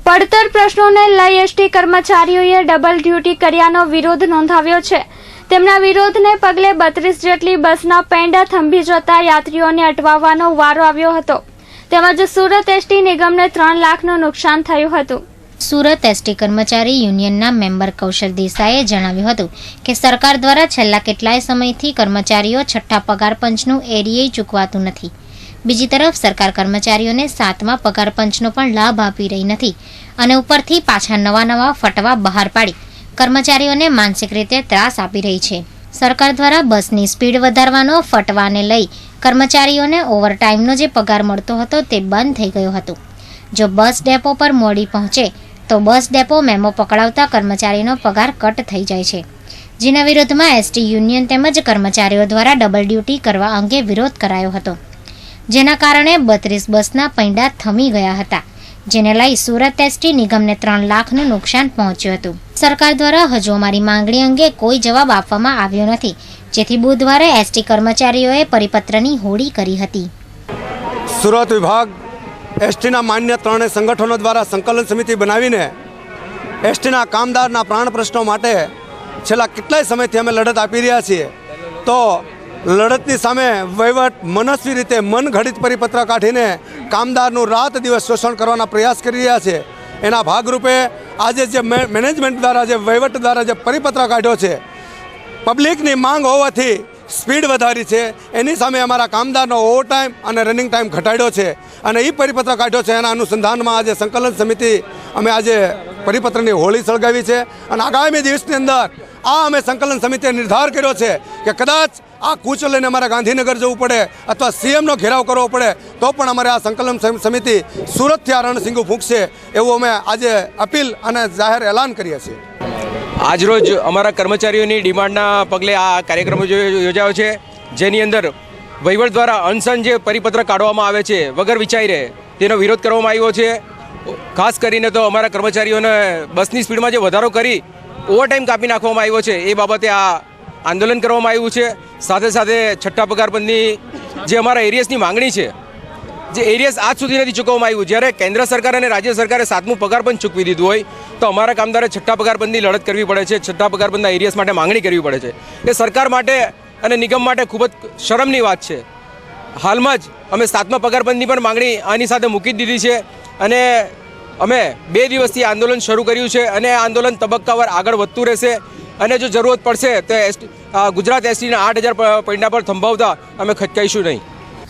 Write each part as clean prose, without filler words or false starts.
પડતર પ્રશ્નોને લઈ એસટી કર્મચારીઓએ ડબલ ડ્યુટી કર્યાનો વિરોધ નોંધાવ્યો છે। તેમના વિરોધને પગલે 32 જેટલી બસના પૈંડા થંભી જતા યાત્રીઓને અટવાવવાનો વારો આવ્યો હતો। તેમજ સુરત એસટી નિગમને 3 લાખનું નુકસાન થયું હતું। સુરત એસટી કર્મચારી યુનિયનના મેમ્બર કૌશલ દેસાઈએ જણાવ્યું હતું કે સરકાર દ્વારા છેલ્લા કેટલાય સમયથી કર્મચારીઓ છઠ્ઠા પગાર પંચનું એડીએ ચૂકવાતું નથી। બીજી તરફ સરકાર કર્મચારીઓને 7મા પગાર પંચનો પણ લાભ આપી રહી નથી અને ઉપરથી પાછા નવા ફટવા બહાર પાડી કર્મચારીઓને માનસિક રીતે ત્રાસ આપી રહી છે। સરકાર દ્વારા બસની સ્પીડ વધારવાનો ફટવાને લઈ કર્મચારીઓને ઓવરટાઈમનો જે પગાર મળતો હતો તે બંધ થઈ ગયો હતો। જો બસ ડેપો પર મોડી પહોંચે તો બસ ડેપો મેમો પકડાવતા કર્મચારીનો પગાર કટ થઈ જાય છે, જેના વિરોધમાં એસટી યુનિયન તેમજ કર્મચારીઓ દ્વારા ડબલ ડ્યુટી કરવા અંગે વિરોધ કરાયો હતો, જેના કારણે 32 બસના પૈંડા થમી ગયા હતા, જેને લઈ સુરત એસટી નિગમને 3 લાખનું નુકસાન પહોંચ્યું હતું। સરકાર દ્વારા હજુ અમારી માંગણી અંગે કોઈ જવાબ આપવામાં આવ્યો નથી, જેથી બુધવારે એસટી કર્મચારીઓએ પરિપત્રની હોળી કરી હતી। સુરત વિભાગ એસટીના માન્ય 3 સંગઠનો દ્વારા સંકલન સમિતિ બનાવીને એસટીના કામદારના પ્રાણ પ્રશ્નો માટે છેલ્લા કેટલાય સમયથી અમે લડત આપી રહ્યા છીએ। તો લડતની સામે વહીવટ મનસ્વી રીતે મનઘડિત પરિપત્ર કાઢીને કામદારનું રાત દિવસ શોષણ કરવાના પ્રયાસ કરી રહ્યા છે। એના ભાગરૂપે આજે જે મેનેજમેન્ટ દ્વારા જે વહીવટ દ્વારા જે પરિપત્ર કાઢ્યો છે, પબ્લિકની માંગ હોવાથી સ્પીડ વધારી છે, એની સામે અમારા કામદારનો ઓવરટાઈમ અને રનિંગ ટાઈમ ઘટાડ્યો છે અને એ પરિપત્ર કાઢ્યો છે। એના અનુસંધાનમાં આજે સંકલન સમિતિ અમે આજે પરિપત્રની હોળી સળગાવી છે અને આગામી દિવસની અંદર અમે સંકલન સમિતિએ નિર્ધાર કર્યો છે કે કદાચ આ કૂચ લઈને અમારે ગાંધીનગર જવું પડે અથવા સીએમનો ઘેરાવ કરવો પડે તો પણ અમારે આ સંકલન સમિતિ સુરતથી આ રણસિંગુ ફૂંકશે એવું અમે આજે અપીલ અને જાહેર એલાન કરીએ છીએ। આજરોજ અમારા કર્મચારીઓની ડિમાન્ડના પગલે આ કાર્યક્રમ યોજાયો છે, જેની અંદર વહીવટ દ્વારા અનશન જે પરિપત્ર કાઢવામાં આવે છે વગર વિચારે તેનો વિરોધ કરવામાં આવ્યો છે। ખાસ કરીને તો અમારા કર્મચારીઓને બસની સ્પીડમાં જે વધારો કરી ઓવરટાઈમ કાપી નાખવામાં આવ્યો છે એ બાબતે આ આંદોલન કરવામાં આવ્યું છે। સાથે સાથે છઠ્ઠા પગાર પંચની જે અમારા એરિયસની માંગણી છે, જે એરિયસ આજ સુધી નથી ચૂકવવામાં આવ્યું, જ્યારે કેન્દ્ર સરકાર અને રાજ્ય સરકારે 7મું પગાર પંચ ચૂકવી દીધું હોય તો અમારા કામદારે છઠ્ઠા પગાર પંચની લડત કરવી પડે છે, છઠ્ઠા પગાર પંચના એરિયસ માટે માંગણી કરવી પડે છે। એ સરકાર માટે અને નિગમ માટે ખૂબ જ શરમની વાત છે। હાલમાં જ અમે 7મા પગાર પંચની પણ માંગણી આની સાથે મૂકી દીધી છે અને અમે 2 દિવસથી આંદોલન શરૂ કર્યું છે અને આ આંદોલન તબક્કાવાર આગળ વધતું રહેશે અને જો જરૂરત પડશે તો ગુજરાત એસટીના 8000 પૈંડા પર થંભાવતા અમે ખચકાઈશું નહીં।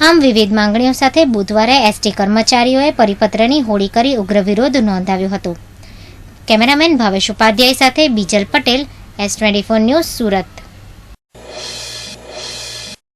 આમ વિવિધ માંગણીઓ સાથે બુધવારે એસટી કર્મચારીઓએ પરિપત્રની હોળી કરી ઉગ્ર વિરોધ નોંધાવ્યો હતો। કેમેરામેન ભાવેશ ઉપાધ્યાય સાથે બીજલ પટેલ, S24 ન્યૂઝ, સુરત।